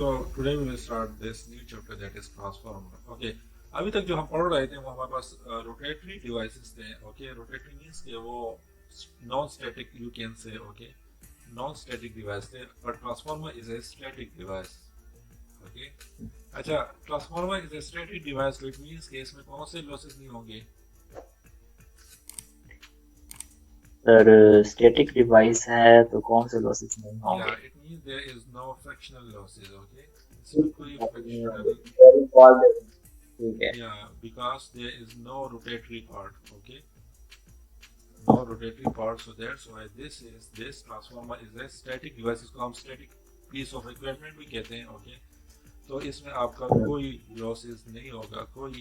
So today we will start this new chapter that is transformer. Okay. अभी तक जो हम पढ़ रहे थे वो हमारे पास रोटेटरी डिवाइसेस थे. ओके, रोटेटरी मींस कि वो non static you can say. Okay, non static device थे, but transformer is a static device. Okay. अच्छा, transformer is a static device, it means कि इसमें कौन से लॉसेस नहीं होंगे. सर स्टैटिक डिवाइस है तो कौन से लॉसेस नहीं या होंगे? It means there is no fractional losses. Okay, इसमें कोई फ्रैक्शनल. ठीक है। Yeah, because there is no rotatory part. Okay, no rotatory part, so that's why this transformer is a static device. इसको हम static piece of equipment भी कहते हैं. Okay, तो इसमें आपका कोई losses नहीं होगा, कोई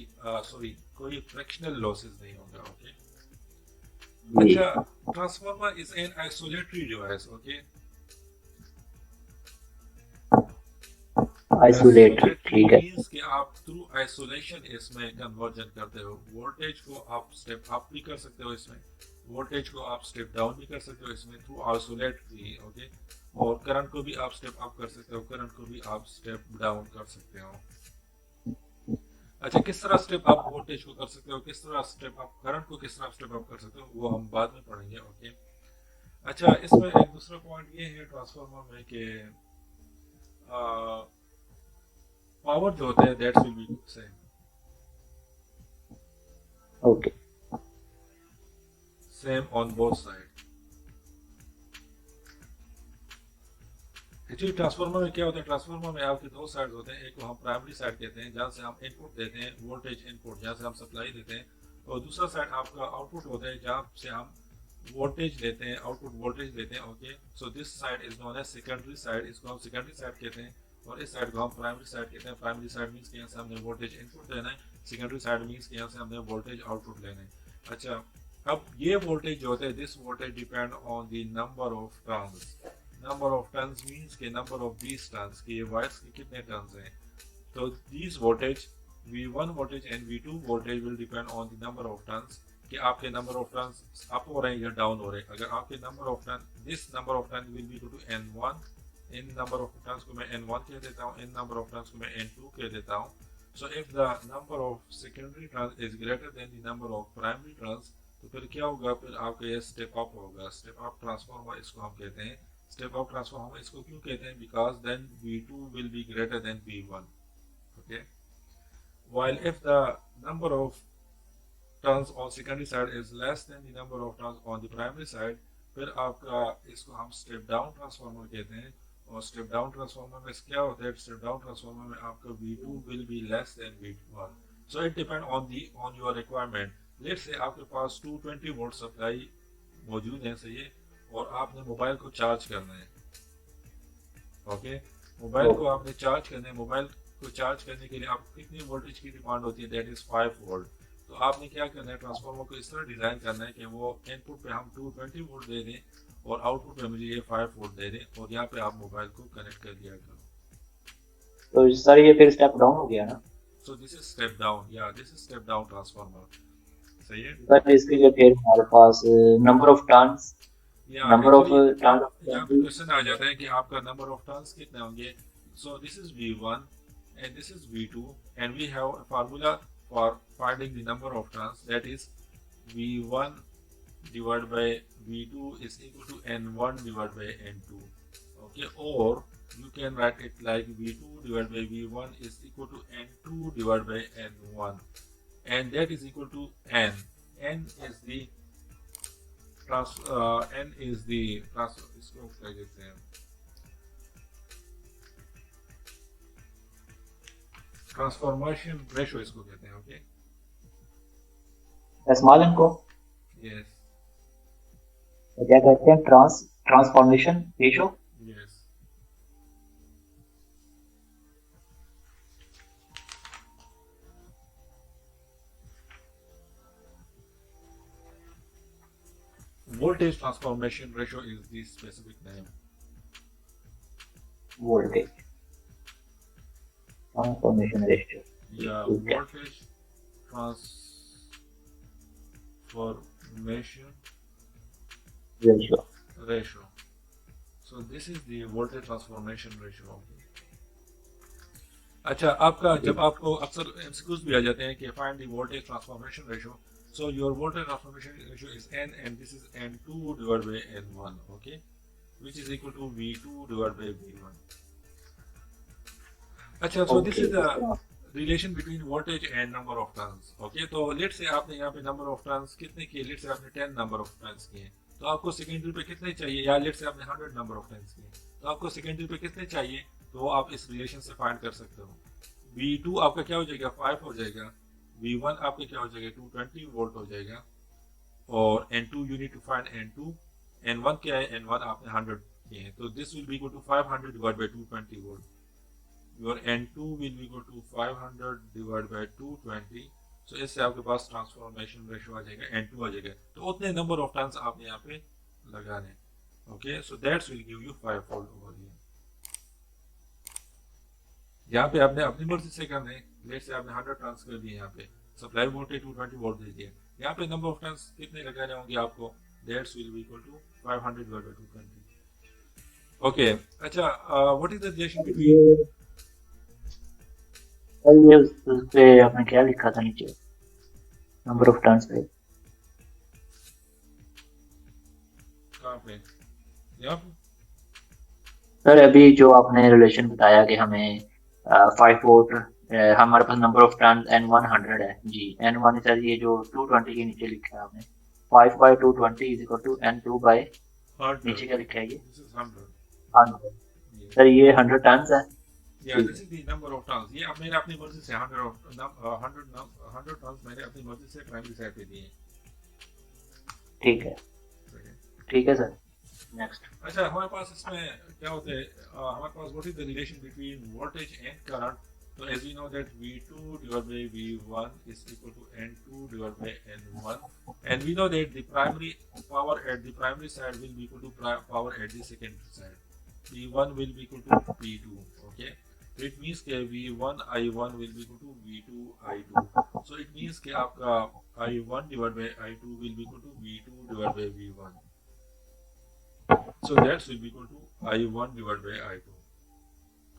fractional losses नहीं होगा. Okay. जी, अच्छा, transformer is an isolatory device. Okay, isolated, isolatory ठीक है। मींस कि आप थ्रू आइसोलेशन इसमें कन्वर्जन करते हो. वोल्टेज को आप स्टेप अप भी कर सकते हो इसमें, वोल्टेज को आप स्टेप डाउन भी कर सकते हो इसमें थ्रू आइसोलेटरी. ओके, और करंट को भी आप स्टेप अप कर सकते हो, करंट को भी आप स्टेप डाउन कर सकते हो. अच्छा, किस तरह स्टेप अप वोल्टेज को कर सकते हो, किस तरह स्टेप अप करंट को किस तरह स्टेप अप कर सकते हो, वो हम बाद में पढ़ेंगे. ओके. अच्छा, इसमें एक दूसरा पॉइंट ये है ट्रांसफार्मर में कि पावर जो होता है that's will B same. Okay, Same on both sides. Actually transformer में क्या होता है, ट्रांसफार्मर में आपके दो साइड होते हैं. एक को हम प्राइमरी साइड कहते हैं जहाँ से हम इनपुट देते हैं, वोल्टेज इनपुट जहाँ से हम सप्लाई देते हैं, और दूसरा साइड आपका आउटपुट होता है जहाँ से हम वोल्टेज लेते हैं, आउटपुट वोल्टेज लेते हैं. Okay, so this side is known as secondary side. इसको हम सेकेंडरी साइड कहते हैं, और इस साइड को हम प्राइमरी साइड कहते हैं. प्राइमरी साइड मीन्स यहाँ से हमने वोल्टेज इनपुट देना है, सेकेंडरी साइड मीन्स यहाँ से हमने वोल्टेज आउटपुट लेना है. अच्छा, अब ये वोल्टेज जो होता है, this voltage depend on the number of turns. Number of turns means के नंबर ऑफ दीज टर्न्स, कि ये वायर्स के कितने टर्न्स हैं. तो these voltage V1 voltage and V2 voltage will depend on the number of turns, कि आपके number of turns up हो रहे हैं या डाउन हो रहे हैं. अगर आपके number of turn, this number of turn will be equal to N1. इन नंबर ऑफ टर्न्स को मैं N1 कह देता हूँ, इन नंबर ऑफ टर्न्स को मैं N2 कह देता हूँ. So if the number of secondary turns is greater than the number of primary turns, तो फिर क्या होगा, फिर आपका ये स्टेप अप होगा. स्टेप अप ट्रांसफॉर्मर इसको हम कहते हैं. स्टेप अप ट्रांसफॉर्मर इसको क्यों कहते हैं, because then V2 will be greater than V1. Okay, while if the number of turns on secondary side is less than the number of turns on the primary side, फिर आपका इसको हम step down transformer कहते हैं. और step down transformer में क्या होता है, स्टेप डाउन ट्रांसफॉर्मर में आपका V2 will be less than V1. So it depend on your requirement. Let's say आपके पास 220 वोल्ट सप्लाई मौजूद है, सही है, और आपने मोबाइल को चार्ज करना है. ओके, मोबाइल को आपने चार्ज करना है. मोबाइल को चार्ज करने के लिए आपको कितनी वोल्टेज की डिमांड होती है, दैट इज 5 वोल्ट. तो आपने क्या करना है, ट्रांसफार्मर को इस तरह डिजाइन करना है कि वो इनपुट पे हम 220 वोल्ट दे दें, और आउटपुट पे मुझे ये 5 वोल्ट दे दें, और यहाँ पे आप मोबाइल को कनेक्ट कर दिया करो. तो सर ये फिर स्टेप डाउन हो गया ना? So this is step down, या this is step down transformer. सही है. सर इसके लिए फिर हमारे पास नंबर ऑफ टर्न्स या नंबर ऑफ एक्चुअली यहाँ पे टर्न्स क्वेश्चन आ जाता है कि आपका नंबर ऑफ टर्न्स कितने होंगे. सो this is V1 and this is V2, and we have a formula for finding the number of turns, that is V1 divided by V2 is equal to N1 divided by N2. Okay, or you can write it like V2 divided by V1 is equal to N2 divided by N1, and that is equal to N. N is the N is the इसको क्या कहते हैं, transformation ratio इसको कहते हैं. Okay, small N को yes, तो क्या कहते हैं? Transformation ratio. Yes. Voltage transformation ratio is the specific name. Voltage transformation ratio. Yeah, ठीक है. voltage transformation ratio. ratio. So this is the voltage transformation ratio. Okay. अच्छा, आपका जी। जब आपको अक्सर एमसीक्यूज भी आ जाते हैं कि find the voltage transformation ratio, so your voltage transformation ratio is n and this is n2 divided by n1, okay, which is equal to v2 divided by v1. अच्छा, so this okay, is the इस तरह। relation between voltage and number of turns, okay, तो late से आपने यहाँ पे number of turns कितने किए, लेट से आपने 10 नंबर ऑफ टर्न्स किए, तो आपको सेकेंडरी पे कितने चाहिए, या लेट से आपने 100 नंबर ऑफ टर्न्स किए, तो आपको सेकेंडरी पे कितने चाहिए, तो वो आप इस रिलेशन से फाइंड कर सकते हो। V2 आपका क्या हो जाएगा, 5 हो जाएगा, V1 आपका क्या हो जाएगा, 220 वोल्ट हो जाएगा, और N2 you need to find N2, N1 क्या है, N1 आपने 100 किए हैं, तो this will be equal to 500 divide by 220 volt. your N2 will be equal to 500 divided by 220, so इससे आपके पास ट्रांसफॉर्मेशन रेशियो आ जाएगा, N2 आ जाएगा, तो उतने नंबर ऑफ टर्न्स आपने यहाँ पे लगाने, okay, so that's will give you 5 volt over here. यहाँ पे आपने अपनी मर्जी से करना है, लेट से आपने 100 टर्न्स कर दिए, यहाँ पे सप्लाई वोल्टेज 220 वोल्ट दे दिया, यहाँ पे नंबर ऑफ टर्न्स कितने लगाने होंगे आपको, that's will be equal to 500 divided by 220, okay. अच्छा, what is the relation between, ये सर, ये उस पे आपने क्या लिखा था नीचे, नंबर ऑफ टर्न्स पे? कहाँ पे, यहाँ पे, सर अभी जो आपने रिलेशन बताया कि हमें 5 वोल्ट, हमारे पास नंबर ऑफ टर्न N1 100 है जी। N1 सर ये जो 220 के नीचे लिखा है आपने, 5 by 220 is equal to N2 by, 100, नीचे क्या लिखा है ये? this is 100, 100। yeah. सर ये 100 टर्न्स है। Yeah, ठीक this है, is the number of turns. ये अब मैंने अपनी मर्जी से 100 टर्न्स मैंने अपनी मर्जी से प्राइमरी साइड पे दिए ठीक है, हैं। ठीक है सर। नेक्स्ट। अच्छा, हमारे पास इसमें क्या होता है, हमारे पास what is the relation between voltage and current, तो as we know that V2 divided by V1 is equal to N2 divided by N1, and we know that the primary power at the primary side will be equal to power at the secondary side, P1 will be equal to P2, okay, so it means कि V1 I1 will be equal to V2 I2, so it means कि आपका I1 divided by I2 will be equal to V2 divided by V1, so that will be equal to I1 divided by I2.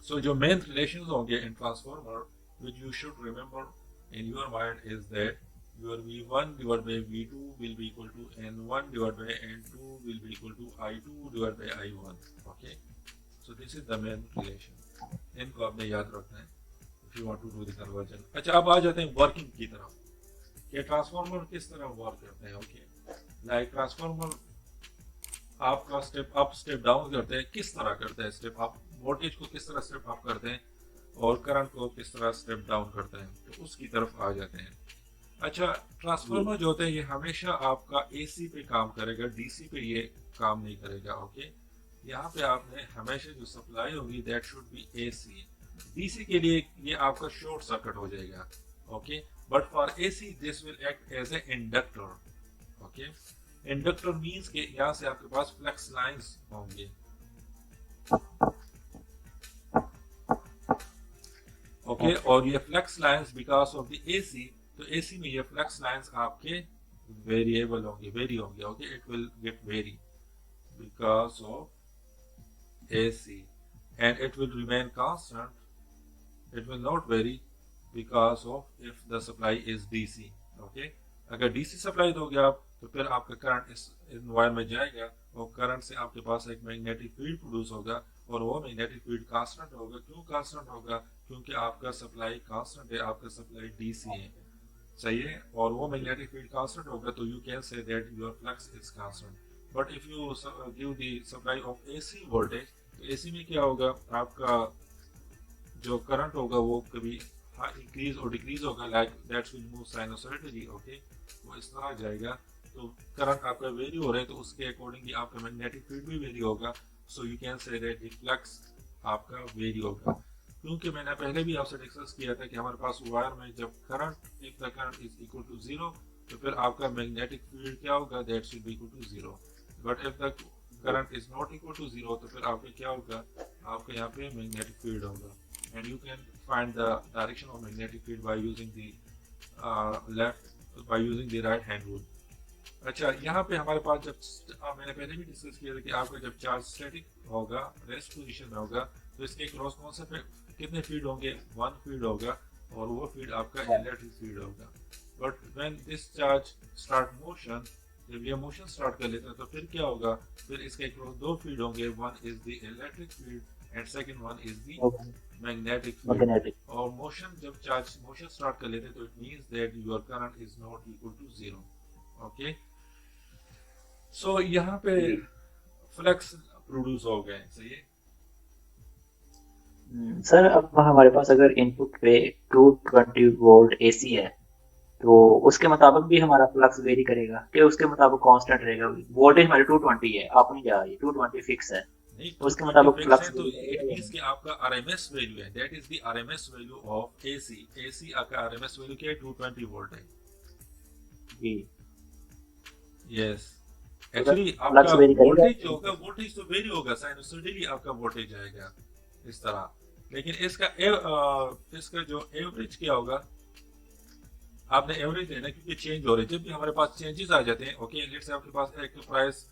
So जो main relations होंगे in transformer which you should remember in your mind is that your V1 divided by V2 will be equal to N1 divided by N2 will be equal to I2 divided by I1, okay, so this is the main relation, इनको आपने याद रखना है if you want to do the conversion। अच्छा, अब आ जाते हैं working की तरफ कि ट्रांसफार्मर किस तरह वर्क करते हैं, ओके, लाइक ट्रांसफार्मर आपका स्टेप अप स्टेप डाउन करते हैं, किस तरह करते हैं स्टेप अप, वोल्टेज को किस तरह स्टेप अप करते हैं और करंट को किस तरह स्टेप डाउन करते हैं, तो उसकी तरफ आ जाते हैं। अच्छा, ट्रांसफार्मर जो होता है ये हमेशा आपका एसी पे काम करेगा, डीसी पे ये काम नहीं करेगा, ओके, यहाँ पे आपने हमेशा जो सप्लाई होगी that should be AC, DC के लिए ये आपका शॉर्ट सर्किट हो जाएगा, okay, but for AC this will act as a inductor, okay, inductor means के यहाँ से आपके पास फ्लक्स लाइंस होंगे, ओके, और ये flux lines because of the AC, तो एसी में ये फ्लक्स लाइंस आपके वेरिएबल होंगे, वेरी होंगे, okay, it will get vary because of AC and it will remain constant, it will not vary because of if the supply is DC, okay, अगर DC supply दोगे आप तो फिर आपका current इस वायर में जाएगा और करंट से आपके पास एक मैग्नेटिक फील्ड प्रोड्यूस होगा और वो मैग्नेटिक फील्ड कांस्टेंट होगा, क्यों कांस्टेंट होगा, क्योंकि आपका सप्लाई कांस्टेंट है, आपका सप्लाई डीसी है, सही है, और वो मैग्नेटिक फील्ड कांस्टेंट होगा, तो you can say that your flux is constant, but if you give the supply of AC voltage, तो एसी में क्या होगा, आपका जो करंट होगा वो कभी इंक्रीज और डिक्रीज होगा, like that's will move sinusoidally, okay, वो इस तरह जाएगा, तो करंट आपका वेरी हो रहा है तो उसके अकॉर्डिंगली आपका मैग्नेटिक फील्ड भी वेरी होगा, so you can say that the flux आपका वेरी होगा, क्योंकि मैंने पहले भी आपसे डिस्कस किया था कि हमारे पास वायर में जब current, if the current is equal to 0, तो फिर आपका मैग्नेटिक फील्ड क्या होगा, that should be equal to 0, but if the current is not equal to 0, तो फिर आपके क्या होगा, आपके यहाँ पे मैग्नेटिक फील्ड होगा, and you can find the direction of magnetic field by using the right hand rule। अच्छा, यहाँ पे हमारे पास जब मैंने पहले भी डिस्कस किया था कि आपका जब चार्ज स्टैटिक होगा, रेस्ट पोजीशन में होगा, तो इसके क्रॉस कौन से कितने फीड होंगे, 1 फीड होगा, और वो फीड आपका इलेक्ट्रिक फीड होगा। But when this charge start motion, जब ये मोशन स्टार्ट कर लेता है तो फिर क्या होगा, फिर इसके क्रॉस 2 फीड होंगे, one is the electric field and second one is the magnetic field. Magnetic. और मोशन जब चार्ज मोशन स्टार्ट कर लेते हैं तो it means that your current is not equal to 0। Okay, so यहाँ पे फ्लक्स प्रोड्यूस हो गए, सही है। सर अब हमारे पास अगर इनपुट पे 220 वोल्ट एसी है तो उसके मुताबिक भी हमारा फ्लक्स वेरी करेगा कि उसके मुताबिक कांस्टेंट रहेगा? वोल्टेज हमारे 220 है, आप नहीं जा रही, 220 फिक्स है, नहीं, उसके 220 मुताबिक फिक्स है फ्लक्स तो वेरी इट करेगा? मींस कि आपका आरएमएस वैल्यू है, that is the RMS value of AC. AC आपका आरएमएस वैल्यू क्या है, 220 वोल्ट है। जी, यस, तो एक्चुअली फ्लक्स आपका वेरी करेगा। वोल्टेज जो होगा, वोल्टेज तो वेरी होगा, साइनसॉइडली आपका वोल्टेज आएगा इस तरह। लेकिन इसका जो एवरेज क्या होगा, आपने एवरेज लेना, क्योंकि चेंज हो रहे हैं। जब भी हमारे पास चेंजेस आ जाते हैं, ओके, लेट्स से आपके पास एक प्राइस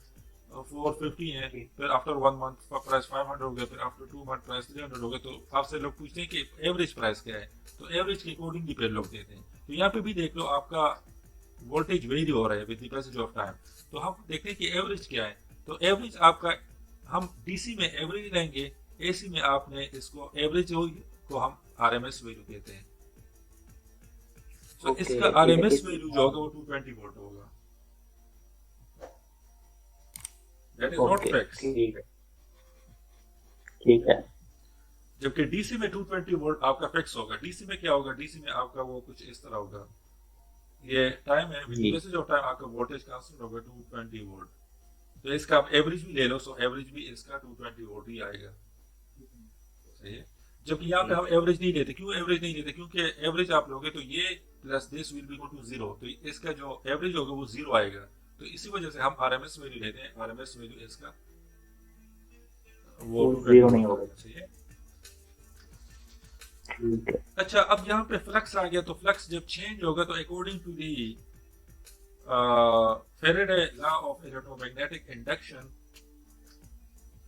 450 है, फिर आफ्टर 1 मंथ प्राइस 500 हो गया, फिर आफ्टर 2 मंथ प्राइस 300 हो गया, तो आपसे लोग पूछते हैं कि एवरेज प्राइस क्या है, तो एवरेज के अकॉर्डिंगली फिर लोग देते हैं। तो यहाँ पे भी देख लो, आपका वोल्टेज वेरी हो रहा है with the passage of time, तो हम देखते हैं कि एवरेज क्या है। तो एवरेज आपका, हम डीसी में एवरेज लेंगे, एसी में आपने इसको एवरेज को हम आरएमएस वैल्यू कहते हैं। तो ओके, इसका ठीक है। आरएमएस वैल्यू जो होगा वो 220 वोल्ट होगा, that is not okay, fix. ठीक है, ठीक है। जबकि डीसी में 220 वोल्ट आपका फिक्स होगा। डीसी में क्या होगा, डीसी में आपका वो कुछ इस तरह होगा, ये टाइम है विद जी, पैसेज ऑफ टाइम आपका वोल्टेज कांस्टेंट होगा 220 वोल्ट। तो इसका आप एवरेज भी ले लो, सो एवरेज भी इसका 220 वोल्ट ही आएगा, सही है। जबकि यहाँ पे हम एवरेज नहीं लेते, क्यों एवरेज नहीं लेते, क्योंकि एवरेज आप लोगे तो ये plus this will be equal to 0, तो इसका जो एवरेज होगा वो 0 आएगा। तो इसी वजह से हम आरएमएस वैल्यू लेते हैं, आरएमएस वैल्यू इसका वो वो 220 जीरो नहीं वोल्ट होगा। आएगा, सही है। ठीक है। अच्छा, अब यहाँ पे फ्लक्स आ गया, तो फ्लक्स जब चेंज होगा तो according to the Faraday law of electromagnetic induction,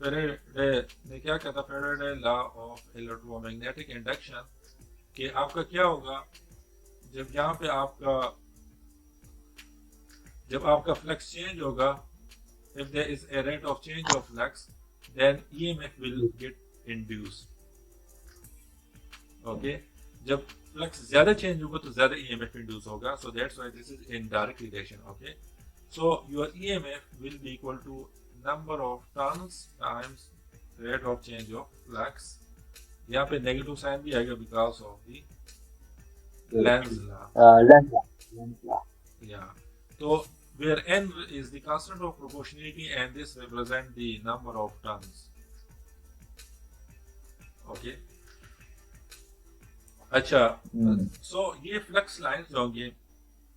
Faraday ने क्या कहता था, Faraday law of electromagnetic induction, कि आपका क्या होगा, जब यहाँ पे जब आपका फ्लक्स चेंज होगा, if there is a rate of change of flux, then EMF will get induced. Okay, जब फ्लक्स ज्यादा चेंज होगा तो ज्यादा EMF इंड्यूस होगा, so that's why this is in direct relation. Okay, so your EMF will be equal to number of turns times rate of change of flux. यहाँ पे negative sign भी आएगा because of the Lenz law. Lenz law. Yeah. So where n is the constant of proportionality and this represent the number of turns. Okay. अच्छा, सो ये flux lines जो होंगे,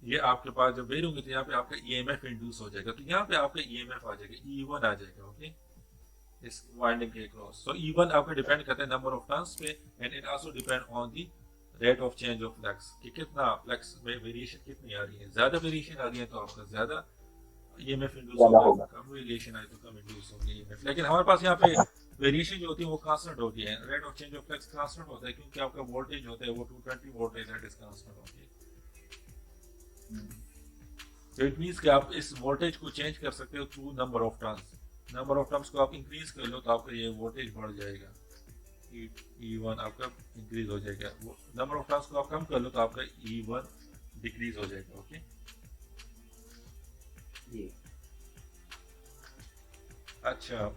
ये आपके पास जब वेरी होंगे तो यहाँ पे आपका ईएमएफ इंड्यूस हो जाएगा, तो यहाँ पे आपका ईएमएफ आ जाएगा, E1 आ जाएगा। ओके, इस वाइंडिंग के क्रॉस। सो E1 आपका डिपेंड करता है नंबर ऑफ टर्न्स पे, and it also depend on the rate of change of flux, कि कितना फ्लक्स में वेरिएशन कितनी आ रही है। ज्यादा वेरिएशन आ रही है तो आपका ज्यादा ईएमएफ इंड्यूस होगा, कम वेरिएशन आए तो कम इंड्यूस होंगे ईएमएफ। लेकिन हमारे पास यहाँ पे वेरिएशन जो होती है वो कांस्टेंट होती है, rate of change of flux constant होता है, क्योंकि आपका वोल्टेज होता है वो 220 वोल्ट है, दैट इज कांस्टेंट होती है। तो इट मींस कि आप इस वोल्टेज को चेंज कर सकते हो through number of turns. Number of turns को आप इंक्रीज कर लो तो आपका ये वोल्टेज बढ़ जाएगा, E1 आपका इंक्रीज हो जाएगा। नंबर ऑफ टर्न्स को आप कम कर लो तो आपका E1 डिक्रीज हो जाएगा। ओके, अच्छा,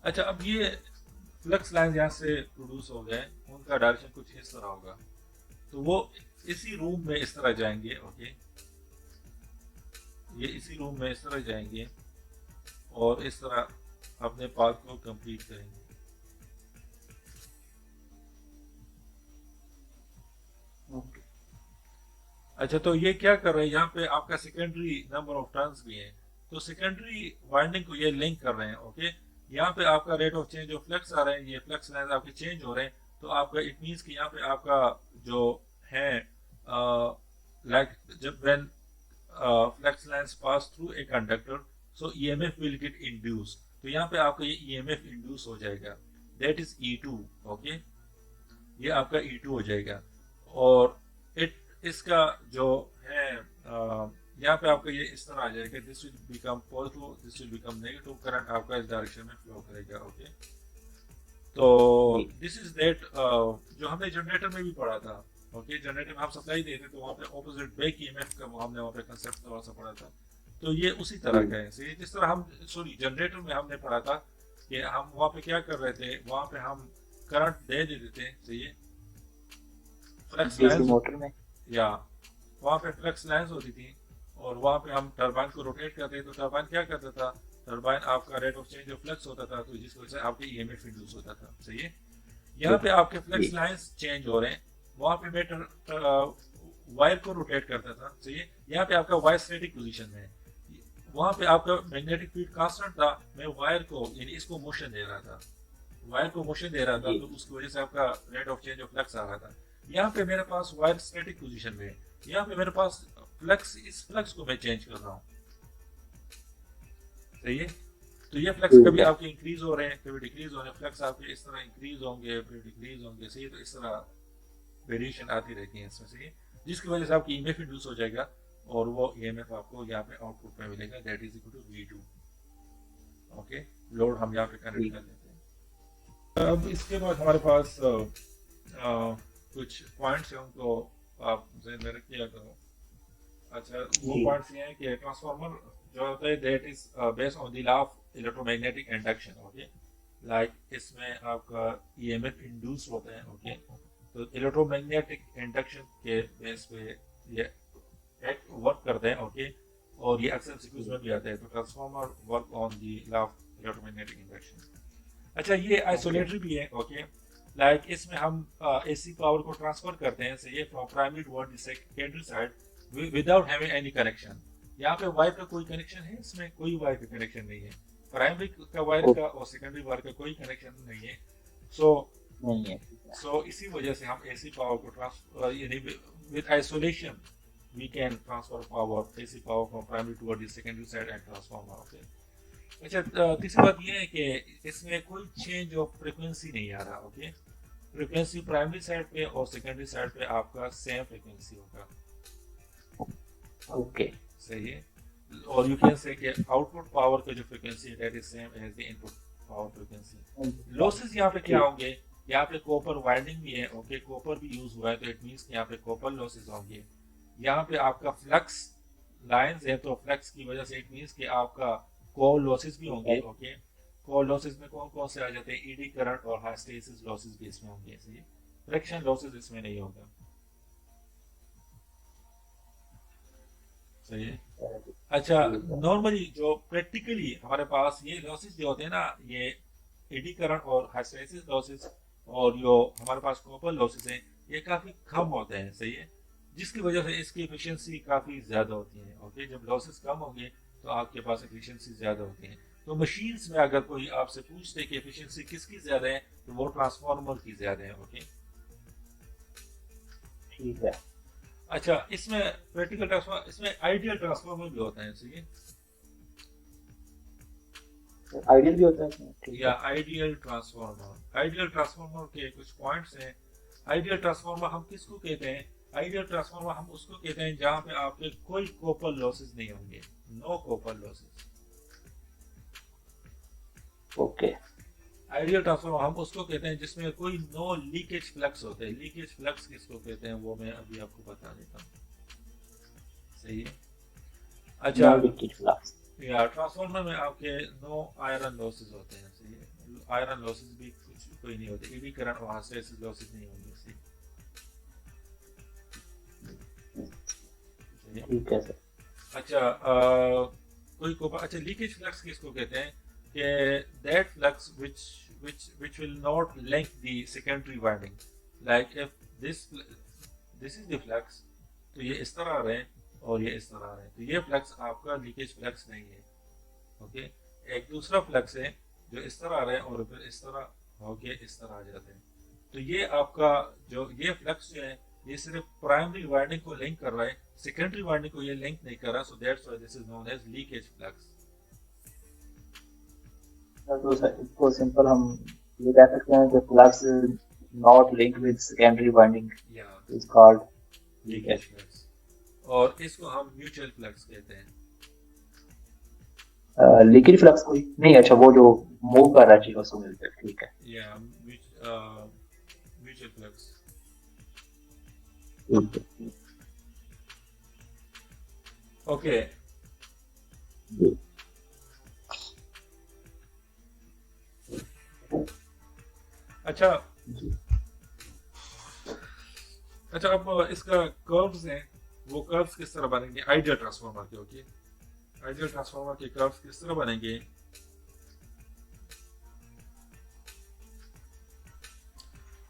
अच्छा, अब ये फ्लक्स लाइन यहाँ से प्रोड्यूस हो गए, उनका डायरेक्शन कुछ इस तरह होगा, तो वो इसी रूम में इस तरह जाएंगे। ओके, ये इसी रूम में इस तरह जाएंगे और इस तरह अपने पाथ को कंप्लीट करेंगे। अच्छा, तो ये क्या कर रहे हैं, यहाँ पे आपका सेकेंडरी नंबर ऑफ टर्न्स भी है, तो सेकेंडरी वाइंडिंग को ये लिंक कर रहे हैं। ओके, यहाँ पे आपका rate of change of flux आ रहे हैं, ये फ्लक्स लाइंस आपके चेंज हो रहे हैं, तो आपका इट मींस कि यहाँ पे आपका जो है लाइक जब when flux lines pass through a conductor, so EMF will get induced. तो यहाँ पे आपका ये ईएमएफ इंड्यूस हो जाएगा, दैट इज E2। ओके, ये आपका E2 हो जाएगा। और इसका जो है यहाँ पे आपका ये इस तरह आ जाएगा, this will become positive, this will become negative, current आपका इस डायरेक्शन में फ्लो करेगा। ओके, तो दिस इज दैट जो हमने जनरेटर में भी पढ़ा था। ओके, जनरेटर में हम सप्लाई देते तो वहाँ पे ऑपोजिट बैक ईएमएफ का हमने वहाँ पे कंसेप्ट थोड़ा सा पढ़ा था। तो ये उसी तरह का है। सही, जिस तरह हम जनरेटर में हमने पढ़ा था कि हम वहाँ पे क्या कर रहे थे, वहाँ पे हम करंट दे देते थे। सही है, फ्लक्स लाइंस मोटर में, या वहाँ पे फ्लक्स लाइंस होती थी और वहाँ पे हम टरबाइन को रोटेट करते तो टरबाइन क्या करता था, टरबाइन आपका rate of change of flux होता था, तो जिसकी वजह से आपके ईएमएफ इंड्यूस होता था। सही है, यहाँ पे आपके फ्लक्स लाइंस चेंज हो रहे हैं, वहाँ पे मैं वायर को रोटेट करता था। सही है, यहाँ पे आपका वायर स्टैटिक पोजीशन में है, वहाँ पे आपका मैग्नेटिक फील्ड कांस्टेंट था, मैं वायर को यानी इसको मोशन दे रहा था, वायर को मोशन दे रहा था, तो उसकी वजह से आपका rate of change of flux आ रहा था। यहाँ पे मेरे पास वायर स्टैटिक पोजीशन में है, यहाँ पे मेरे पास फ्लक्स, इस फ्लक्स को मैं चेंज कर रहा हूँ। सही है, तो ये फ्लक्स कभी आपके इंक्रीज हो रहे हैं, कभी डिक्रीज हो रहे हैं, फ्लक्स आपके इस तरह इंक्रीज होंगे फिर डिक्रीज होंगे। सही है, तो इस तरह वेरिएशन आती रहती है इसमें। सही है, जिसकी वजह से आपकी ईएमएफ इंड्यूस हो जाएगा और वो ईएमएफ आपको यहाँ पे आउटपुट में मिलेगा, that is equal to V2। Okay, load हम यहाँ पे कनेक्ट कर लेते हैं। अब इसके बाद हमारे पास कुछ पॉइंट्स हैं, उनको आप ध्यान में रखिएगा करो। अच्छा, वो पॉइंट्स ये हैं कि ट्रांसफार्मर जो होता है that is based on the law of electromagnetic induction. Okay, like इसमें आपका ईएमएफ इंड्यूस होता है। ओके, तो इलेक्ट्रोमैग्नेटिक इंडक्शन के बेस पे ये एक वर्क करते हैं। ओके, और ये अक्सर सीक्वेंस में भी आता है, तो transformer work on the law of electromagnetic induction. अच्छा, ये आइसोलेटरी भी है। ओके, लाइक इसमें हम एसी पावर को ट्रांसफर करते हैं, सही है, from primary toward the secondary side without having any connection. यहाँ पे वायर का कोई कनेक्शन है, इसमें कोई वायर का कनेक्शन नहीं है, प्राइमरी का वायर का और सेकेंडरी वायर का कोई कनेक्शन नहीं है। सो इसी वजह से हम एसी पावर को ट्रांसफर यानी with isolation we can transfer power, AC power from primary toward the secondary side and transformer। Okay, अच्छा, तीसरी बात ये है कि इसमें कोई चेंज ऑफ फ्रीक्वेंसी नहीं आ रहा। ओके, फ्रीक्वेंसी प्राइमरी साइड पे और सेकेंडरी साइड पे आपका सेम फ्रीक्वेंसी होगा। ओके, सही है, और यू कैन से कि आउटपुट पावर का जो फ्रीक्वेंसी है that is same as the input power frequency. Losses यहाँ पे क्या होंगे, यहाँ पे कॉपर वाइंडिंग भी है। ओके, कॉपर भी यूज हुआ है, तो इट मींस यहाँ पे कॉपर लॉसेस होंगे। यहाँ पे आपका फ्लक्स लाइंस है, तो फ्लक्स की वजह से इट मींस कि आपका कोर लॉसेस भी होंगे। ओके, कोर लॉसेस में कौन कौन से आ जाते हैं, ईडी करंट और हिस्टैरिसीस लॉसेस भी इसमें होंगे। सही, फ्रिक्शन लॉसेस इसमें नहीं होगा। सही है, अच्छा, नॉर्मली जो प्रैक्टिकली हमारे पास ये लॉसेस जो होते हैं ना, ये ईडी करंट और हिस्टैरिसीस लॉसेस और जो हमारे पास कॉपर लॉसेस हैं, ये काफी कम होते हैं। सही है, जिसकी वजह से इसकी एफिशिएंसी काफ़ी ज़्यादा होती है। ओके, जब लॉसेस कम होंगे तो आपके पास एफिशिएंसी ज़्यादा होती है। तो मशीन्स में अगर कोई आपसे पूछते कि एफिशिएंसी किसकी ज़्यादा है, तो वो ट्रांसफार्मर की ज़्यादा है। ओके, ठीक है। अच्छा, इसमें प्रैक्टिकल ट्रांसफार्मर, इसमें आइडियल ट्रांसफार्मर भी होता है। सही है, आइडियल भी होता है या आइडियल ट्रांसफार्मर के कुछ पॉइंट्स हैं। आइडियल ट्रांसफार्मर हम किसको कहते हैं, आइडियल ट्रांसफार्मर हम उसको कहते हैं जहां पे आपके कोई कॉपर लॉसेस नहीं होंगे, no copper losses. Okay, ideal transformer हम उसको कहते हैं जिसमें कोई नो लीकेज फ्लक्स होते हैं। लीकेज फ्लक्स किसको कहते हैं वो मैं अभी आपको बता देता हूँ। सही है, अच्छा, लीकेज फ्लक्स या ट्रांसफार्मर में आपके नो आयरन लॉसेस होते हैं। सही है, आयरन लॉसेस भी कुछ कोई नहीं होते, ईडी करंट और हिस्टैरिसीस लॉसेस नहीं होंगे। सही, ठीक है सर। अच्छा, कोई को अच्छा, लीकेज फ्लक्स किसको कहते हैं कि that flux which will not link the secondary winding, like if this is the flux, तो ये इस तरह आ रहे हैं और ये इस तरह आ रहे हैं, तो ये फ्लक्स आपका लीकेज फ्लक्स नहीं है। ओके, एक दूसरा फ्लक्स है जो इस तरह आ रहे हैं और फिर इस तरह होके इस तरह आ जाते हैं, तो ये आपका जो ये फ्लक्स जो है ये सिर्फ प्राइमरी वाइंडिंग को लिंक कर रहा है, सेकेंडरी वाइंडिंग को ये लिंक नहीं कर रहा, so that's why this is known as leakage flux. तो सर इसको सिंपल हम ये कह सकते हैं कि flux not link with secondary winding या इज कॉल्ड लीकेज फ्लक्स, और इसको हम म्यूचुअल फ्लक्स कहते हैं। लीकेज फ्लक्स कोई नहीं, अच्छा वो जो मूव कर रहा है चीजों से मिलकर, ठीक है। या म्यूचुअल फ्लक्स। ठीक है। ओके, जी। अच्छा जी। अच्छा, अब इसका कर्व्स हैं, वो कर्व्स किस तरह बनेंगे आइडियल ट्रांसफार्मर के। ओके, आइडियल ट्रांसफार्मर के कर्व्स किस तरह बनेंगे।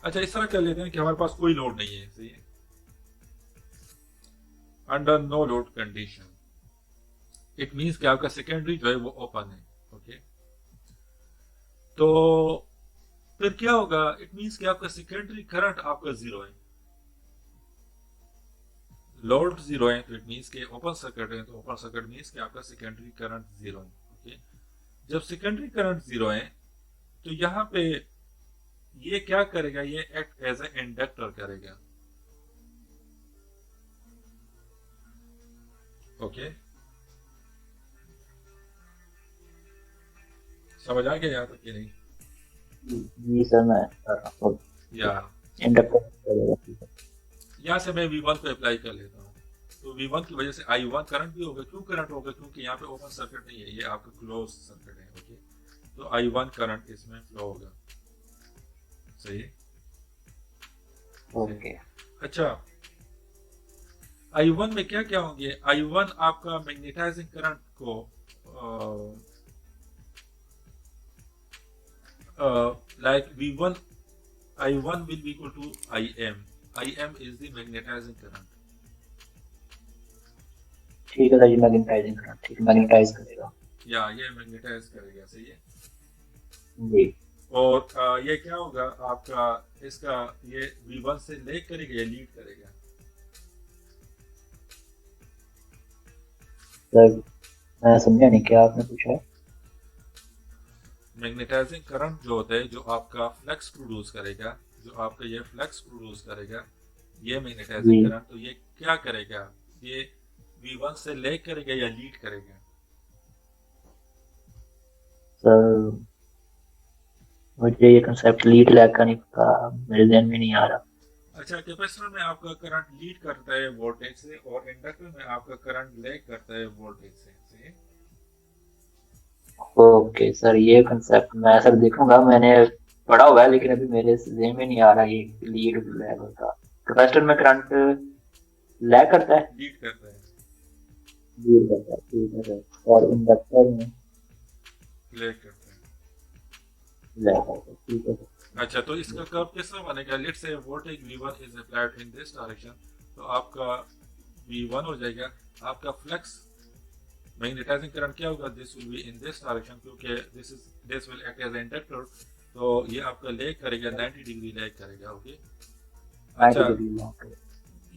अच्छा, इस तरह कर लेते हैं कि हमारे पास कोई लोड नहीं है, सही है, under no load condition. It means कि आपका सेकेंडरी जो है वो ओपन है। ओके, तो फिर क्या होगा, इट मींस कि आपका सेकेंडरी करंट आपका जीरो है, लोड जीरो है, तो इट मींस कि ओपन सर्किट है, तो ओपन सर्किट मींस कि आपका सेकेंडरी करंट जीरो है। ओके, जब सेकेंडरी करंट जीरो है तो यहाँ पे ये क्या करेगा, ये एक्ट एज ए इंडक्टर करेगा। ओके, समझ आ गया यहाँ तक कि नहीं। जी सर, मैं कर रहा हूँ या इंडक्टर। यहाँ से मैं V1 को अप्लाई कर लेता हूँ, तो V1 की वजह से I1 करंट भी होगा। क्यों करंट होगा, क्योंकि यहाँ पे ओपन सर्किट नहीं है, ये आपका क्लोज सर्किट है। ओके, तो I1 करंट इसमें फ्लो होगा, सही है। ओके। अच्छा, I1 में क्या क्या होंगे, I1 आपका मैग्नेटाइजिंग करंट को like V1, I1 will be equal to IM. IM is the magnetizing current. ठीक है सर जी, मैग्नेटाइजिंग करंट, ठीक है, मैग्नेटाइज करेगा। या ये मैग्नेटाइज करेगा, सही है। जी। और ये क्या होगा आपका, इसका ये V1 से लेग करेगा या लीड करेगा। सर मैं समझा नहीं, क्या आपने पूछा है। मैग्नेटाइजिंग करंट जो होता है, जो आपका फ्लक्स प्रोड्यूस करेगा, जो आपका ये फ्लक्स प्रोड्यूस करेगा, ये मैग्नेटाइजिंग जी करंट, तो ये क्या करेगा, ये V1 से लेग करेगा या लीड करेगा। सर, मुझे ये कंसेप्ट लीड लैग का नहीं पता, मेरे ध्यान में नहीं आ रहा। अच्छा, कैपेसिटर में आपका करंट लीड करता है वोल्टेज से, और इंडक्टर में आपका करंट लेग करता है वोल्टेज से, सही है? ओके सर, ये कंसेप्ट मैं सर देखूंगा, मैंने पढ़ा हुआ है लेकिन अभी मेरे ध्यान में नहीं आ रहा ये लीड लैग होता। कैपेसिटर में करंट लैग करता है, लीड करता है, लीड करता है, ठीक है सर। और इंडक्टर में लेग करता है। लैग करता है, ठीक है सर। अच्छा, तो इसका कर्व किस तरह बनेगा, let's say voltage V1 is applied in this direction, तो आपका V1 हो जाएगा, आपका फ्लक्स मैग्नेटाइजिंग करंट क्या होगा, this will be in this direction, क्योंकि this will act as inductor, तो ये आपका लेग करेगा, 90 डिग्री लेग करेगा। ओके, 90 अच्छा, डिग्री लैग।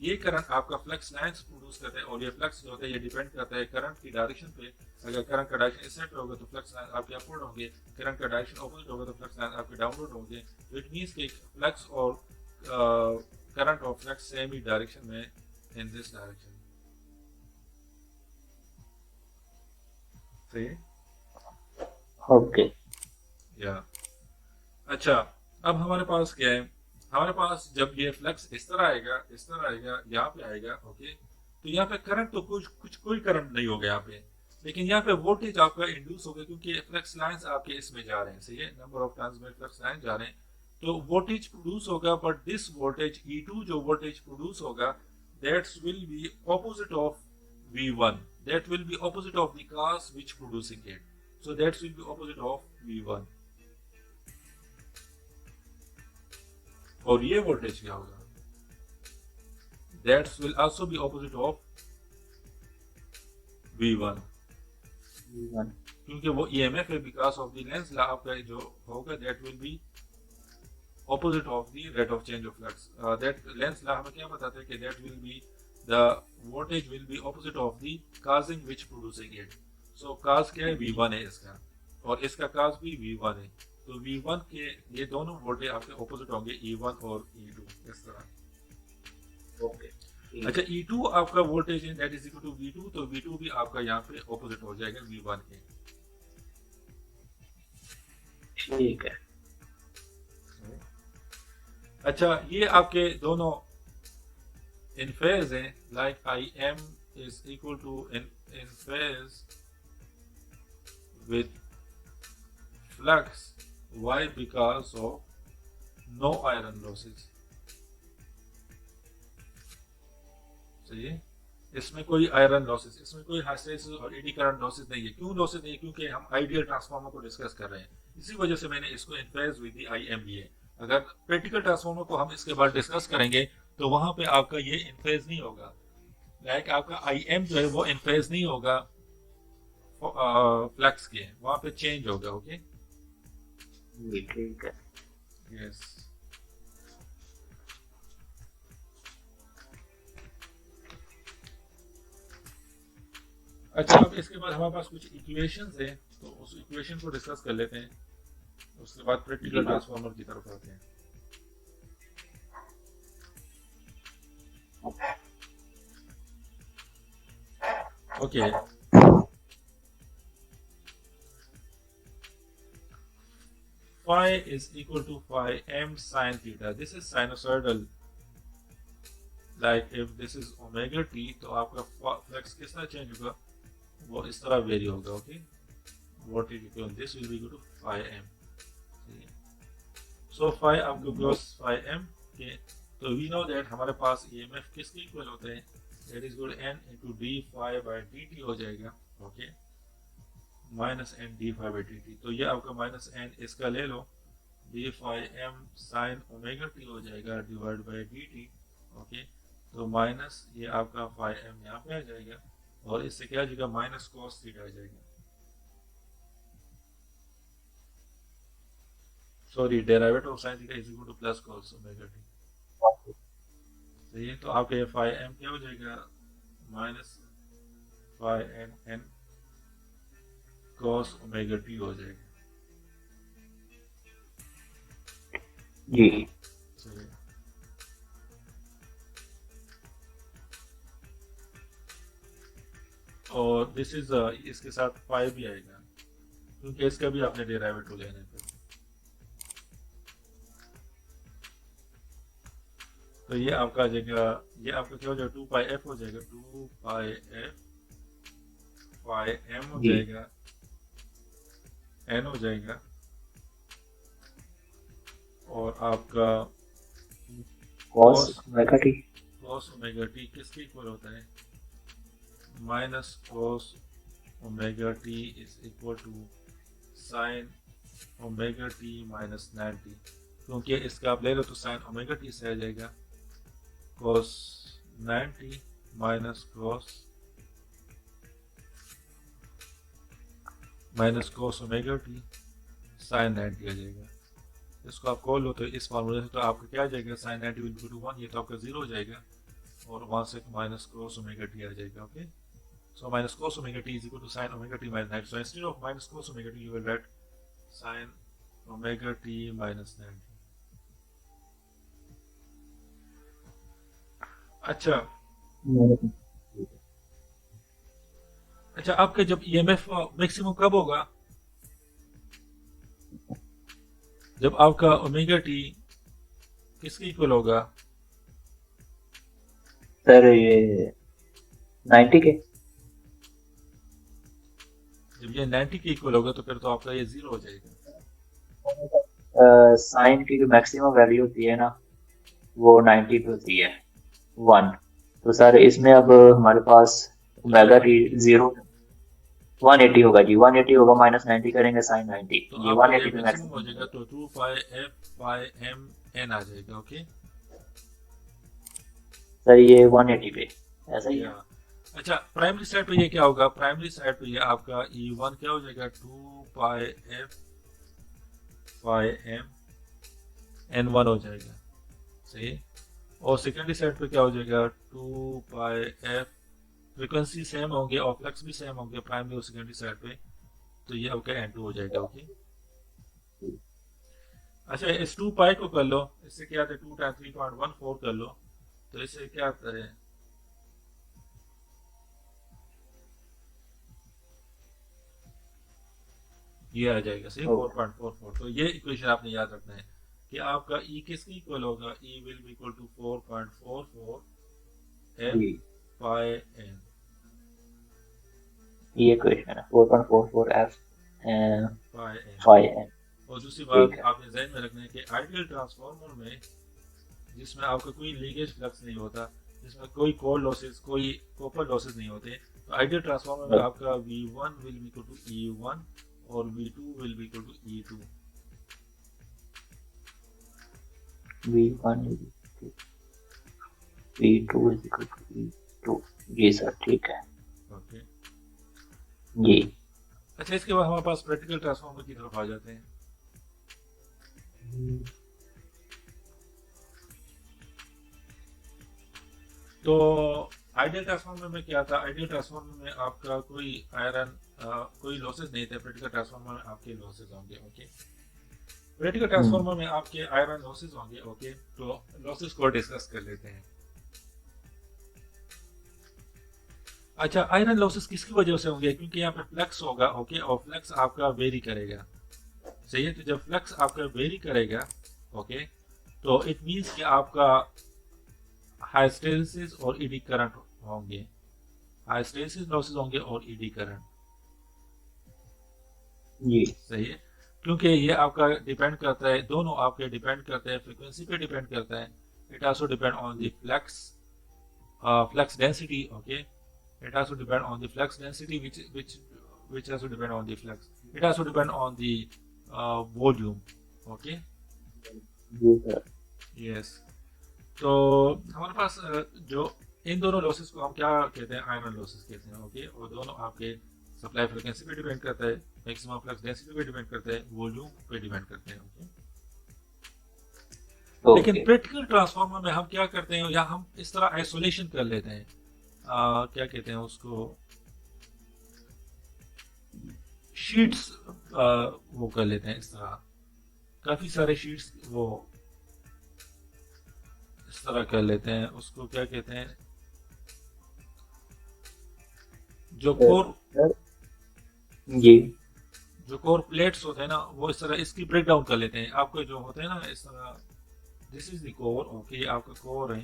ये करंट आपका फ्लक्स लाइंस प्रोड्यूस करता है, और ये फ्लक्स जो होता है ये डिपेंड करता है करंट की डायरेक्शन पे। अगर करंट का डायरेक्शन इस साइड पे होगा तो फ्लक्स लाइन आपके अपवर्ड होंगे, करंट का डायरेक्शन ऑपोजिट होगा तो फ्लक्स लाइन आपके डाउनवर्ड होंगे। तो इट मींस कि फ्लक्स और करंट और फ्लक्स सेम ही डायरेक्शन में इन दिस डायरेक्शन, सही है? ओके। या अच्छा, अब हमारे पास क्या है, हमारे पास जब ये फ्लक्स इस तरह आएगा, इस तरह आएगा, यहाँ पे आएगा। ओके, तो यहाँ पे करंट तो कोई करंट नहीं होगा यहाँ पे, लेकिन यहाँ पे वोल्टेज आपका इंड्यूस होगा, क्योंकि फ्लक्स लाइंस आपके इसमें जा रहे हैं, सही है, नंबर ऑफ टर्न्स में फ्लक्स लाइन जा रहे हैं, तो वोल्टेज प्रोड्यूस होगा। बट दिस वोल्टेज E2 जो वोल्टेज प्रोड्यूस होगा, that's will B opposite of V1, that will be opposite of the cars which producing it, so that will be opposite of V1। और ये voltage क्या होगा, that will also be opposite of V1, क्योंकि वो EMF है, because of the Lenz law आपका जो होगा that will be opposite of the rate of change of flux। that Lenz law हमें क्या बताता है कि that will be the voltage will be opposite of the causing which producing it। so cause क्या है, V1 है इसका, और इसका काज भी V1 है। तो V1 के ये दोनों वोल्टेज आपके ऑपोजिट होंगे, E1 और E2 इस तरह। ओके अच्छा, E2 आपका वोल्टेज है that is equal to V2, तो V2 भी आपका यहाँ पे ऑपोजिट हो जाएगा V1 के। ठीक है। अच्छा, ये आपके दोनों इन फेज हैं, like IM is equal to in phase with flux Y because of no iron losses। सही है, इसमें कोई आयरन लॉसेस, इसमें कोई हिस्टैरिसीस और एडी करंट लॉसेस नहीं है। क्यों लॉसेस नहीं है? क्योंकि हम आइडियल ट्रांसफार्मर को डिस्कस कर रहे हैं, इसी वजह से मैंने इसको इन फेज विद द IM लिया। अगर प्रैक्टिकल ट्रांसफार्मर को हम इसके बाद डिस्कस करेंगे तो वहां पे आपका ये इन फेज नहीं होगा, लाइक आपका IM जो है वो इन फेज नहीं होगा फ्लक्स के, वहां पे चेंज होगा। ओके, ठीक है। यस। अच्छा, अब इसके बाद हमारे पास कुछ इक्वेशंस हैं, तो उस इक्वेशन को डिस्कस कर लेते हैं, उसके बाद प्रैक्टिकल ट्रांसफार्मर की तरफ आते हैं। Okay, phi is equal to phi m sin theta, this is sinusoidal, like if this is omega t तो आपका फ्लक्स किस तरह चेंज होगा, वो इस तरह वेरी होगा। Okay, what is equal, this will be equal to phi m। so phi आपको cos phi m के, तो we know that हमारे पास EMF किसके इक्वल होते हैं, that is equal n into d phi by dt हो जाएगा। Okay, minus n d phi by dt, तो ये आपका माइनस n इसका ले लो, d phi m sin omega t हो जाएगा डिवाइड बाय dt। ओके, तो माइनस ये आपका phi m यहाँ पे आ जाएगा, और इससे क्या आ जाएगा, माइनस cos थीटा आ जाएगा। Sorry, derivative of sin theta is equal two plus cos omega t। सही है, तो आपका ये phi m क्या हो जाएगा, minus phi n cos omega t हो जाएगा। जी, सही है। और दिस इज इसके साथ phi भी आएगा, क्योंकि इसका भी आपने डेरिवेटिव लेना है। तो ये आपका आ जाएगा, ये आपका क्या हो जाएगा, 2 पाई f हो जाएगा, 2 पाई f phi m हो जाएगा, n हो जाएगा, और आपका cos omega t। cos omega t किसके इक्वल होता है, minus cos omega t is equal to sin omega t minus 90, क्योंकि इसका आप ले लो तो sin ओमेगा t से आ जाएगा cos 90 minus cos omega t sin 90 आ जाएगा। इसको आप खोल लो तो इस फार्मूले से, तो आपका क्या आ जाएगा, sin 90 विल इक्वल टू 1, ये तो आपका 0 हो जाएगा, और वहां से माइनस cos ओमेगा t आ जाएगा। Okay, so minus cos omega t is equal to sin omega t minus 90, so instead of minus cos omega t you will write sin omega t minus 90। अच्छा, अच्छा, आपका जब EMF maximum कब होगा, जब आपका ओमेगा t किसके equal होगा, सर ये 90 के। जब ये 90 के इक्वल होगा तो फिर तो आपका ये 0 हो जाएगा। साइन की जो मैक्सिमम वैल्यू होती है ना, वो 90 पे होती है, 1। तो सर इसमें अब हमारे पास ओमेगा टी 0 180 होगा जी, 180 होगा, माइनस 90 करेंगे साइन 90, तो ये आपका ये 180 पे मैक्सिमम हो मैक्सिमम। जाएगा, तो 2 पाई f पाई m n आ जाएगा। ओके, सर ये 180 पे ऐसा ही है। अच्छा, प्राइमरी साइड पे ये क्या होगा, प्राइमरी साइड पे ये आपका E1 क्या हो जाएगा, 2 पाई f पाई m n1 हो जाएगा। सही, और सेकेंडरी साइड पे क्या हो जाएगा, 2 पाई f, फ्रीक्वेंसी सेम होंगे और फ्लक्स भी सेम होंगे प्राइमरी और सेकेंडरी साइड पे, तो ये आपका N2 हो जाएगा। ओके, अच्छा इस 2 पाई को कर लो, इससे क्या आता है 2 टाइम 3.14 कर लो, तो इससे क्या आता है ये आ जाएगा सही ओके 4.44। तो ये इक्वेशन आपने याद रखना है कि आपका E किसके इक्वल होगा, E will be equal to 4.44 F जी, पाई N। ये क्वेश्चन है 4.44 F पाई N। 5N। और दूसरी बात ठीक है। आपने ध्यान में रखना है कि आइडियल ट्रांसफार्मर में जिसमें आपका कोई लीकेज फ्लक्स नहीं होता, जिसमें कोई कोर लॉसेस कोई कॉपर लॉसेस नहीं होते, तो आइडियल ट्रांसफार्मर में आपका V1 will be equal to E1 और V2 will be equal to E2। V1 V2 is equal to V2। जी सर, ठीक है। ओके, जी। अच्छा इसके बाद हमारे पास प्रैक्टिकल ट्रांसफार्मर की तरफ आ जाते हैं। तो आइडियल ट्रांसफार्मर में क्या था, आइडियल ट्रांसफार्मर में आपका कोई आयरन कोई लॉसेस नहीं थे, प्रैक्टिकल ट्रांसफार्मर में आपके लॉसेस होंगे। ओके, प्रैक्टिकल ट्रांसफार्मर में आपके आयरन लॉसेस होंगे। ओके, तो लॉसेस को डिस्कस कर लेते हैं। अच्छा, आयरन लॉसेस किसकी वजह से होंगे, क्योंकि यहाँ पे फ्लक्स होगा। ओके, और फ्लक्स आपका वेरी करेगा, सही है। तो जब फ्लक्स आपका वेरी करेगा, ओके, तो इट मींस कि आपका हाइस्टेरिसिस और ईडी करंट होंगे, हाइस्टेरिसिस लॉसेस होंगे और ईडी करंट, जी। सही है। क्योंकि ये आपका डिपेंड करता है, दोनों आपके डिपेंड करते हैं, फ्रीक्वेंसी पे डिपेंड करता है। It also depend on the flux density. Okay, it also depend on the flux density, which also depend on the flux. It also depend on the volume. Okay, जी sir. yes। तो हमारे पास जो इन दोनों losses को हम क्या कहते हैं, आयरन लॉसेस कहते हैं। ओके, और दोनों आपके सप्लाई फ्रीक्वेंसी पे डिपेंड करता है, मैक्सिमम फ्लक्स डेंसिटी पे डिपेंड करता है, वॉल्यूम पे डिपेंड करते हैं। ओके, लेकिन ओके। प्रैक्टिकल ट्रांसफार्मर में हम क्या करते हैं, या हम इस तरह आइसोलेशन कर लेते हैं, क्या कहते हैं उसको, शीट्स वो कर लेते हैं इस तरह, काफी सारे शीट्स वो इस तरह कर लेते हैं, उसको क्या कहते हैं, जो कोर सर, जी। जो कोर प्लेट्स होते हैं ना, वो इस तरह इसकी ब्रेक डाउन कर लेते हैं। आपके जो होते हैं ना इस तरह, this is the core. Okay, आपका कोर है,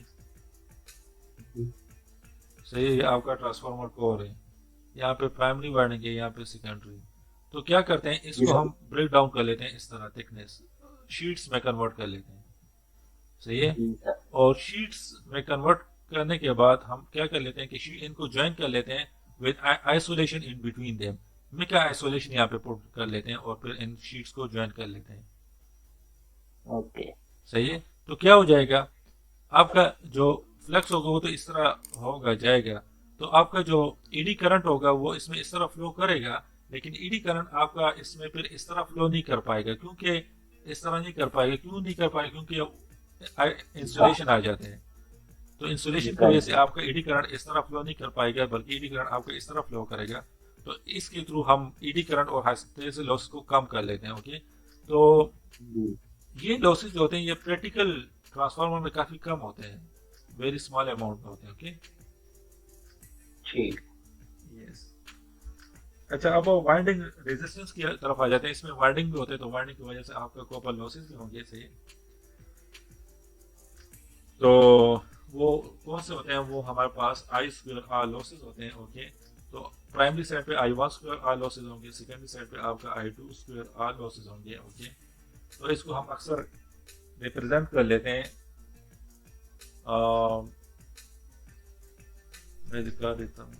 सही है, आपका ट्रांसफार्मर कोर है, यहाँ पे प्राइमरी वायरिंग है, यहाँ पे सेकेंडरी। तो क्या करते हैं, जी इसको सर। हम ब्रेक डाउन कर लेते हैं इस तरह, थिकनेस शीट्स में कन्वर्ट कर लेते हैं, सही है। जी सर। और शीट्स में कन्वर्ट करने के बाद हम क्या कर लेते हैं कि इनको ज्वाइन कर लेते हैं with isolation in between them. में क्या आइसोलेशन यहाँ पे पुट कर लेते हैं और फिर इन शीट्स को ज्वाइन कर लेते हैं, ओके। सही है। तो क्या हो जाएगा, आपका जो फ्लक्स होगा वो तो इस तरह होगा जाएगा, तो आपका जो ईडी करंट होगा वो इसमें इस तरह फ्लो करेगा, लेकिन ईडी करंट आपका इसमें फिर इस तरह फ्लो नहीं कर पाएगा। क्योंकि इस तरह नहीं कर पाएगा, क्यों नहीं कर पाएगा, क्योंकि इंसुलेशन आ जाते हैं। तो इंसुलेशन की वजह से आपका ईडी करंट इस तरह फ्लो नहीं कर पाएगा, बल्कि ईडी करंट आपका इस तरह फ्लो करेगा। तो इसके थ्रू हम ईडी करंट और हाइस्टेरिसिस लॉस को कम कर लेते हैं। ओके, तो ये लॉसेस जो होते हैं ये प्रैक्टिकल ट्रांसफार्मर में काफी कम होते हैं, वेरी स्मॉल अमाउंट में होते हैं। ओके, ठीक। यस। अच्छा, अब वाइंडिंग रेजिस्टेंस की तरफ आ जाते हैं। इसमें वाइंडिंग भी होते हैं, तो वाइंडिंग की वजह से आपका कॉपर लॉसेस भी होंगे, सही। तो वो कौन से होते हैं, वो हमारे पास आई स्क्वायर आर लॉसेस होते हैं। ओके, तो प्राइमरी साइड पे I1 स्क्वायर आर लॉसेस होंगे, सेकेंडरी साइड पे आपका I2 स्क्वायर आर लॉसेस होंगे। ओके, तो इसको हम अक्सर रिप्रेजेंट कर लेते हैं, मैं दिखा देता हूँ।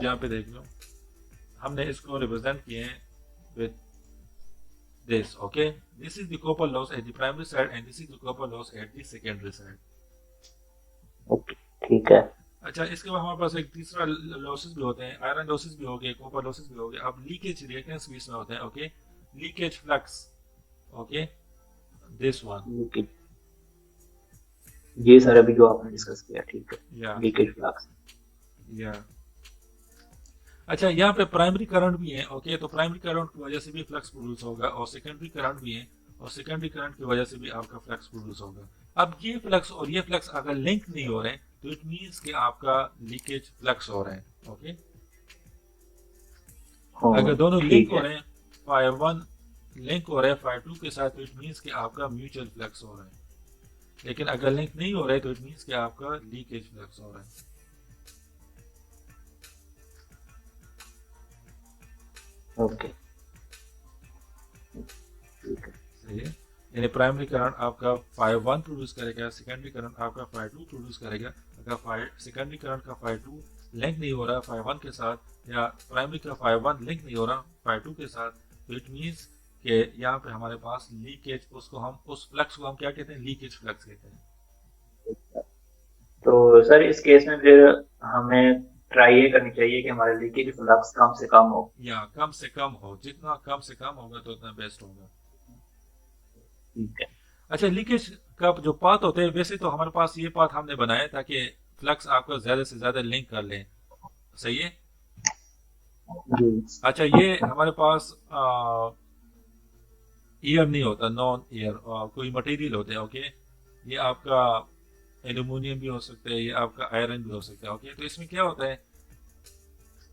यहाँ पे देख लो, हमने इसको रिप्रेजेंट किए हैं with this। okay, this is the copper loss at the primary side and this is the copper loss at the secondary side। Okay, ठीक है। अच्छा, इसके बाद हमारे पास एक तीसरा लॉसेस भी होते हैं, आयरन लॉसेस भी हो गए, कॉपर लॉसेस भी हो गए। अब लीकेज रिएक्टेंस भी इसमें होते हैं। Okay, leakage flux, okay, this one, okay. जी सर, अभी जो आपने डिस्कस किया ठीक है, या लीकेज फ्लक्स। या अच्छा, यहाँ पे प्राइमरी करंट भी है। ओके, तो प्राइमरी करंट की वजह से भी फ्लक्स प्रोड्यूस होगा, और सेकेंडरी करंट भी है, और सेकेंडरी करंट की वजह से भी आपका फ्लक्स प्रोड्यूस होगा। अब ये फ्लक्स और ये फ्लक्स अगर लिंक नहीं हो रहे हैं तो इट मीन्स कि आपका लीकेज फ्लक्स हो रहा है। ओके, अगर दोनों लिंक ठीक हो है। रहे हैं, फाइव वन लिंक हो रहा है फाइव टू के साथ, तो इट मीन्स कि आपका म्यूचुअल फ्लक्स हो रहा है। लेकिन अगर लिंक नहीं हो रहा है तो इट मीन्स कि आपका लीकेज फ्लक्स हो रहा है। ओके, ठीक है। सही है। यानी प्राइमरी करंट आपका फाइव वन प्रोड्यूस करेगा, सेकेंडरी करंट आपका फाइव टू प्रोड्यूस करेगा। अगर फाइव सेकेंडरी करंट का फाइव टू लिंक नहीं हो रहा फाइव वन के साथ, या प्राइमरी का फाइव वन लिंक नहीं हो रहा फाइव टू के साथ, तो इट मीन्स कि यहाँ पे हमारे पास लीकेज, उसको हम उस फ्लक्स को हम क्या कहते हैं, लीकेज फ्लक्स कहते हैं। तो सर इस केस में फिर हमें ट्राई ये करनी चाहिए कि हमारा लीकेज फ्लक्स कम से कम हो। या कम से कम हो, जितना कम से कम होगा तो उतना बेस्ट होगा। ठीक है। अच्छा, लीकेज का जो पाथ होते हैं, वैसे तो हमारे पास ये पाथ हमने बनाया ताकि फ्लक्स आपको ज्यादा से ज्यादा लिंक कर लें। सही है। जी। अच्छा, ये हमारे पास ईयर नहीं होता, नॉन ईयर कोई मटेरियल होते हैं। ओके, ये आपका एल्यूमिनियम भी हो सकता है, ये आपका आयरन भी हो सकता है। ओके, तो इसमें क्या होता है,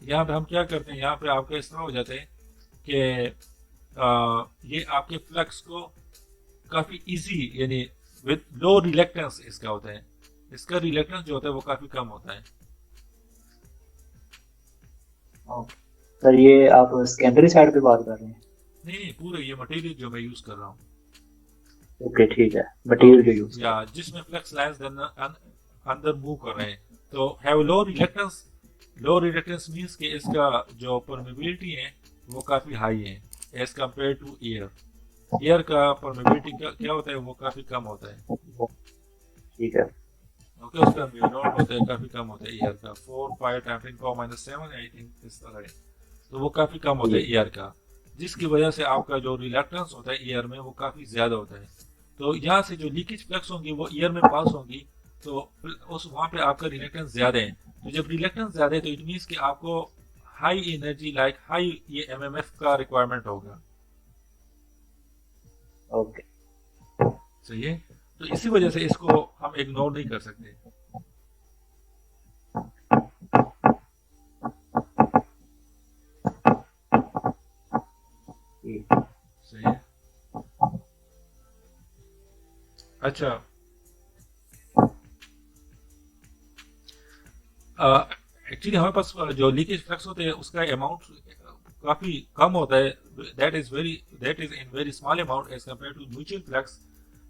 यहाँ पे हम क्या करते हैं, यहाँ पे आपका इस तरह हो जाता है कि ये आपके फ्लक्स को काफी इजी, यानी विद लो रिलेक्टेंस इसका होता है। इसका रिलेक्टेंस जो होता है वो काफी कम होता है। ओके। सर ये आप सेकेंडरी साइड पे बात कर रहे हैं? नहीं नहीं, पूरे ये मटेरियल जो मैं यूज कर रहा हूँ, ओके, ठीक है, तो मटेरियल जो यूज कर या जिसमें फ्लक्स लाइंस अंदर मूव कर रहे हैं, तो have low reluctance. Low reluctance means कि इसका जो परमेबिलिटी है वो काफी हाई है as compare to air. Air का परमेबिलिटी क्या होता है, वो काफी कम होता है। रहे हैं। ठीक है। ओके, उसका म्यू नॉट होता है, काफी कम होता है एयर का, 4 5 10 to the -7 आई थिंक इस तरह है। तो वो काफी कम होता है जी। एयर का, जिसकी वजह से आपका जो रिलक्टेंस होता है एयर में वो काफी ज्यादा होता है। तो यहाँ से जो लीकेज फ्लक्स होंगी वो एयर में पास होंगी, तो उस वहां पे आपका रिलक्टेंस ज्यादा है। तो जब रिलक्टेंस ज्यादा है तो इट मीन्स कि आपको हाई एनर्जी, लाइक हाई ये एमएमएफ का रिक्वायरमेंट होगा। ओके। सही है। तो इसी वजह से इसको हम इग्नोर नहीं कर सकते। ठीक। सही है। अच्छा, एक्चुअली हमारे पास जो लीकेज फ्लक्स होते हैं उसका अमाउंट काफी कम होता है। That is in very small amount as compare to mutual flux.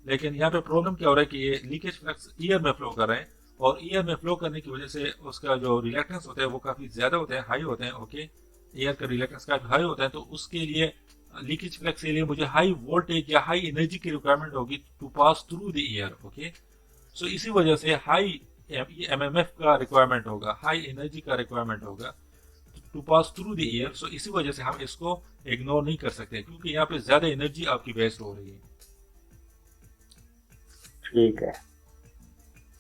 लेकिन यहाँ पे प्रॉब्लम क्या हो रहा है कि ये लीकेज फ्लक्स ईयर में फ्लो कर रहे हैं, और ईयर में फ्लो करने की वजह से उसका जो रिलेक्टेंस होता है वो काफी ज्यादा होते हैं, हाई होते हैं। ओके, एयर का रिलेक्टेंस काफी हाई होता है, तो उसके लिए लीकेज फ्लक्स के लिए मुझे हाई वोल्टेज या हाई एनर्जी की रिक्वायरमेंट होगी to pass through the air. Okay, so इसी वजह से हाई एमएमएफ का रिक्वायरमेंट होगा, हाई एनर्जी का रिक्वायरमेंट होगा to pass through the air. So इसी वजह से हम इसको इग्नोर नहीं कर सकते, क्योंकि यहाँ पे ज्यादा एनर्जी आपकी वेस्ट हो रही है। ठीक है।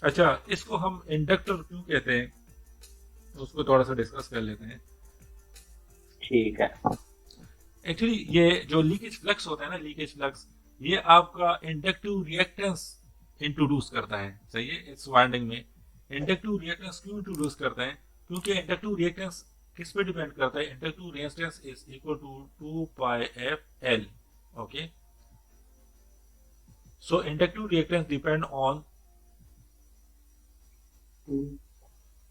अच्छा, इसको हम इंडक्टर क्यों कहते हैं, उसको थोड़ा सा डिस्कस कर लेते हैं। ठीक है। एक्चुअली ये जो लीकेज फ्लक्स होता है ना, लीकेज फ्लक्स, ये आपका इंडक्टिव रिएक्टेंस इंट्रोड्यूस करता है। सही है, इस वाइंडिंग में इंडक्टिव रिएक्टेंस क्यों इंट्रोड्यूस करता है, क्योंकि इंडक्टिव रिएक्टेंस किस पे डिपेंड करता है, inductive reactance is equal to 2πfL। Okay, so inductive reactance depend on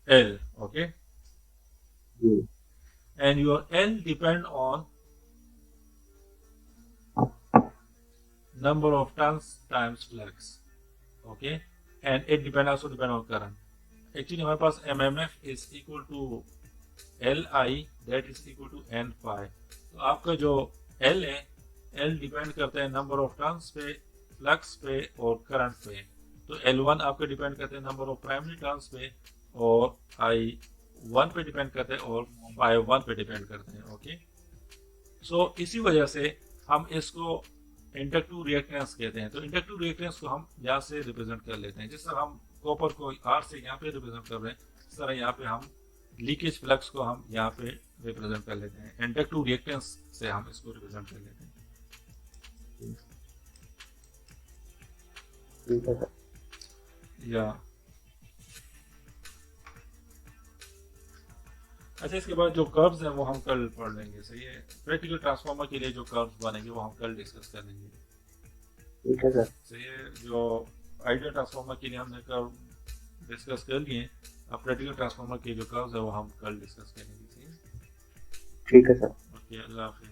L. Okay, जी। and your L depend on number of turns times flux. Okay, and it also depend on current. Actually हमारे पास MMF is equal to Li, that is equal to N phi। तो आपका जो L है, L depend करता है number of turns पे, flux पे और करंट पे। तो L1 आपका डिपेंड करते हैं नंबर ऑफ प्राइमरी टर्न्स पे, और I1 पे डिपेंड करते हैं, और phi1 पे डिपेंड करते हैं। ओके, सो इसी वजह से हम इसको इंडक्टिव रिएक्टेंस कहते हैं। तो इंडक्टिव रिएक्टेंस को हम यहाँ से रिप्रेजेंट कर लेते हैं। जिस तरह हम कॉपर को आर से यहाँ पे रिप्रेजेंट कर रहे हैं, इस तरह यहाँ पे हम लीकेज फ्लक्स को हम यहाँ पे रिप्रेजेंट कर लेते हैं। इंडक्टिव रिएक्टेंस से हम इसको रिप्रेजेंट कर लेते हैं। ठीक है सर। या अच्छा, इसके बाद जो कर्व्स हैं वो हम कल पढ़ लेंगे, सही है। प्रैक्टिकल ट्रांसफार्मर के लिए जो कर्व्स बनेंगे वो हम कल डिस्कस कर लेंगे, ठीक है सर। सही है। जो आइडियल ट्रांसफार्मर के लिए हमने कर्व डिस्कस कर लिए, अब प्रैक्टिकल ट्रांसफार्मर के जो कर्व्स है वो हम कल डिस्कस करेंगे, सही है। ठीक है सर। ओके, अल्लाह हाफिज़।